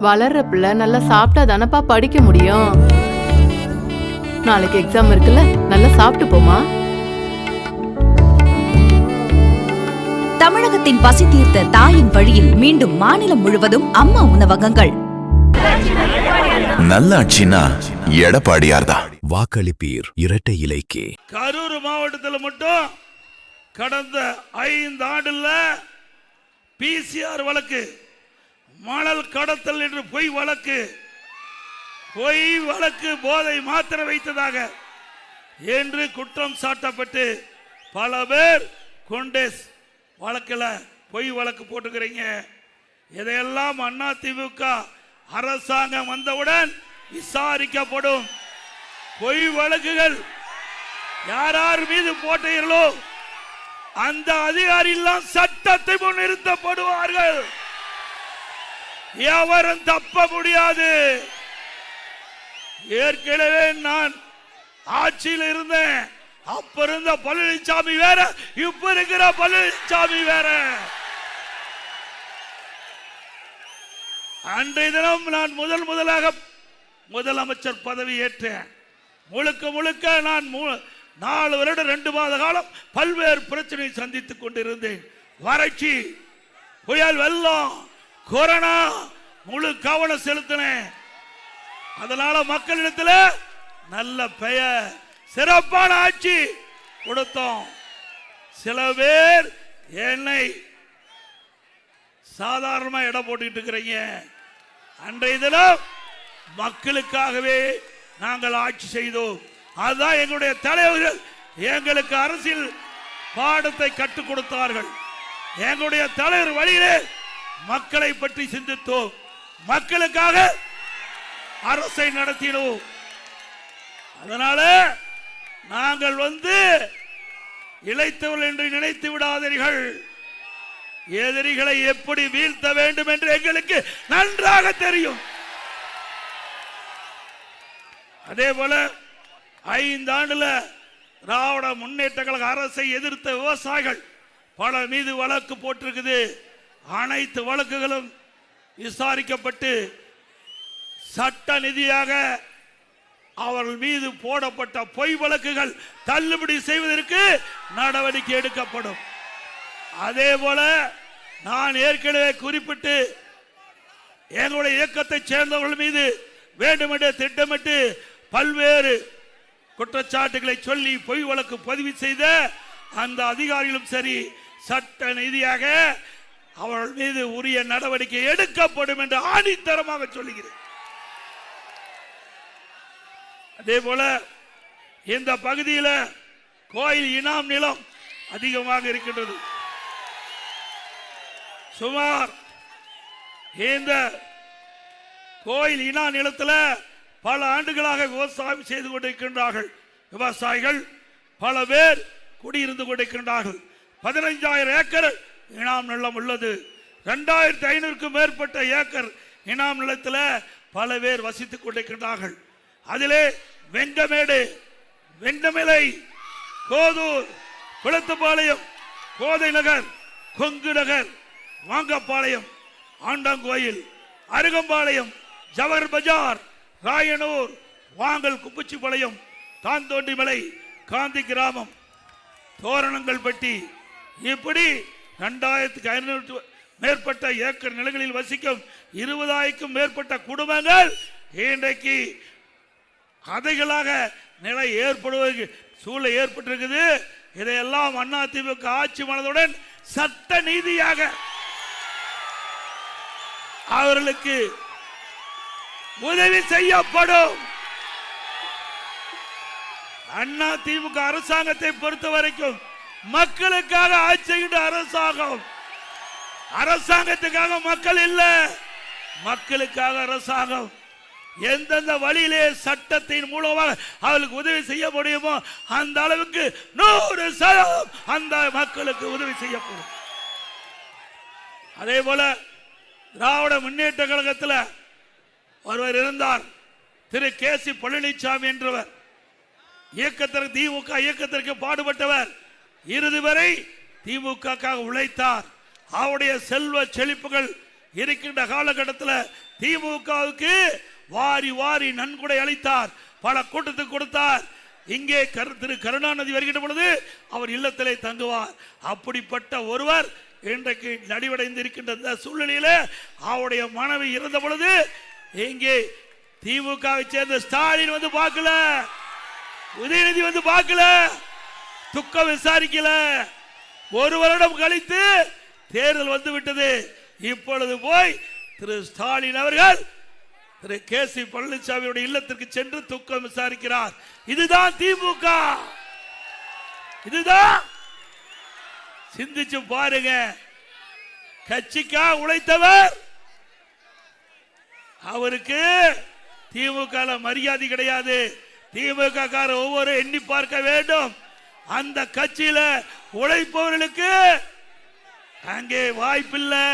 வளர்ற பிள்ளை நல்லா சாப்பிட்டா தானப்பா படிக்க முடியும். நாளைக்கு எக்ஸாம் இருக்குல்ல, நல்லா சாப்பிட்டு போமா. தமிழகத்தின் பசி தீர்த்த தாயின் வழியில் மீண்டும் மாநிலம் முழுவதும் அம்மா உணவகங்கள். நல்லாட்சினா எடப்பாடியார் தான். வாக்களிப்பீர் இரட்டை இலைக்கு. கரூர் மாவட்டத்தில் மட்டும் கடந்த 5 ஆண்டுல பிசிஆர் வழக்கு, மணல் கடத்தல் என்று பொய் வழக்கு, போதை மாத்திரை வைத்ததாக என்று குற்றம் சாட்டப்பட்டு பல பேர் கொண்டேஸ் வழக்கில் பொய் வழக்கு போட்டுக்கிறீங்க. இதையெல்லாம் அதிமுக அரசாங்கம் வந்தவுடன் விசாரிக்கப்படும். பொய் வழக்குகள் யார் மீது போட்டீர்களோ அந்த அதிகாரி எல்லாம் சட்டத்தை முன் நிறுத்தப்படுவார்கள். எவரும் தப்ப முடியாது. ஏற்கனவே நான் ஆட்சியில் இருந்தேன். அப்ப இருந்த பழனிசாமி வேற, இப்ப இருக்கிற பழனிசாமி வேற. அன்றைய தினம் நான் முதலாக முதலமைச்சர் பதவி ஏற்றேன். முழுக்க நான் 4 வருடம் 2 மாத காலம் பல்வேறு பிரச்சனையை சந்தித்துக் கொண்டிருந்தேன். வறட்சி, புயல், வெள்ளம், கொரோனா, முழு கவனம் செலுத்தினேன். அதனால மக்களிடத்தில் நல்ல பெயர், சிறப்பான ஆட்சி கொடுத்தோம். சில பேர் என்னை சாதாரணமா இடம் போட்டுக்கிட்டு இருக்கிறீங்க. அன்றைய தினம் மக்களுக்காகவே நாங்கள் ஆட்சி செய்தோம். அதுதான் எங்களுடைய தலைவர்கள் எங்களுக்கு அரசியல் பாடத்தை கற்றுக் கொடுத்தார்கள். எங்களுடைய தலைவர் வழியிலே மக்களை பற்றி சிந்தித்தோம். மக்களுக்காக அரசை நடத்தினோம். அதனால நாங்கள் இளைத்தவர்கள் என்று நினைத்து விடாதீர்கள். எதிரிகளை எப்படி வீழ்த்த வேண்டும் என்று எங்களுக்கு நன்றாக தெரியும். அதே போல 5 ஆண்டுல திராவிட முன்னேற்ற கழக அரசை எதிர்த்த விவசாயிகள் பல மீது வழக்கு போட்டிருக்குது. அனைத்து வழக்குகளும் விசாரிக்கப்பட்டு சட்ட நிதியாக அவர்கள் மீது போடப்பட்ட பொய் வழக்குகள் தள்ளுபடி செய்வதற்கு நடவடிக்கை எடுக்கப்படும். அதே போல நான் ஏற்கனவே குறிப்பிட்டு எங்களுடைய இயக்கத்தை சேர்ந்தவர்கள் மீது வேண்டுமென்றே திட்டமிட்டு பல்வேறு குற்றச்சாட்டுகளை சொல்லி பொய் வழக்கு பதிவு செய்த அந்த அதிகாரிகளும் சரி, சட்ட நீதியாக அவர்கள் மீது உரிய நடவடிக்கை எடுக்கப்படும் என்று ஆணித்தரமாக சொல்லுகிறேன். அதே போல இந்த பகுதியில் கோயில் இனாம் நிலம் அதிகமாக இருக்கின்றது. சுமார் இந்த கோயில் இனா நிலத்தில் பல ஆண்டுகளாக விவசாயம் செய்து கொண்டிருக்கின்றார்கள். விவசாயிகள் பல பேர் குடியிருந்து கொண்டிருக்கின்றார்கள். 15,000 ஏக்கர் இனாம் நிலம் உள்ளது. 2,500க்கும் மேற்பட்ட ஏக்கர் இனாம் நிலத்தில் பல பேர் வசித்துக் கொண்டிருக்கின்றார்கள். அதிலே வெங்கமேடு, வெங்கமலை, கோதூர், குளத்துப்பாளையம், கோதை நகர், கொங்கு நகர், வாங்கப்பாளையம், ஆண்டாங்கோயில், அருகம்பாளையம், ஜவஹர் பஜார், ராயனூர், வாங்கல், குப்புச்சிப்பாளையம், தாந்தோண்டிமலை, காந்தி கிராமம், தோரணங்கள்பட்டி, இப்படி 2,500 மேற்பட்ட ஏக்கர் நிலங்களில் வசிக்கும் 20,000க்கும் மேற்பட்ட குடும்பங்கள் இன்றைக்கு கதைகளாக நிலை ஏற்படுவதற்கு சூழல் ஏற்பட்டிருக்குது. இதையெல்லாம் அதிமுக ஆட்சி மனதுடன் சட்ட நீதியாக அவர்களுக்கு உதவி செய்யப்படும். அதிமுக அரசாங்கத்தை பொறுத்த வரைக்கும் மக்களுக்காக ஆட்சி செய்கின்ற அரசாங்கம். அரசாங்கத்துக்காக மக்கள் இல்ல, மக்களுக்காக அரசாங்கம். எந்தெந்த வழியிலே சட்டத்தின் மூலமாக அவர்களுக்கு உதவி செய்ய முடியுமோ அந்த அளவுக்கு 100% அந்த மக்களுக்கு உதவி செய்யப்படும். அதே போல திராவிட முன்னேற்ற கழகத்தில் ஒருவர் இருந்தார், திரு கே.சி. பழனிசாமி என்றவர். திமுக இயக்கத்திற்கு பாடுபட்டவர். இறுதி வரை திமுக உழைத்தார். அவருடைய செல்வ செழிப்புகள் இருக்கின்ற காலகட்டத்தில் திமுகவுக்கு வாரி வாரி நன்கொடை அளித்தார், பல கூட்டத்துக்கு கொடுத்தார். இங்கே திரு கருணாநிதி வருகின்ற பொழுது அவர் இல்லத்திலே தங்குவார். அப்படிப்பட்ட ஒருவர் இன்றைக்கு நடிவடைந்து இருக்கின்ற சூழ்நிலையில அவருடைய மனைவி இருந்த பொழுது இங்கே திமுகவை சேர்ந்த ஸ்டாலின் வந்து பார்க்கல, உதயநிதி வந்து பார்க்கல, துக்கம் விசாரிக்கல. ஒரு வருடம் கழித்து தேர்தல் வந்து விட்டது. இப்பொழுது போய் திரு ஸ்டாலின் அவர்கள் திரு கே.சி. பழனிசாமியுடைய இல்லத்திற்கு சென்று துக்கம் விசாரிக்கிறார். இதுதான் திமுக. இதுதான். சிந்திச்சு பாருங்க. கட்சிக்கா உழைத்தவர், அவருக்கு திமுக மரியாதை கிடையாது. திமுக கார ஒவ்வொரு எண்ணி பார்க்க வேண்டும். அந்த கட்சியில உழைப்பவர்களுக்கு அங்கே வாய்ப்பில்லை.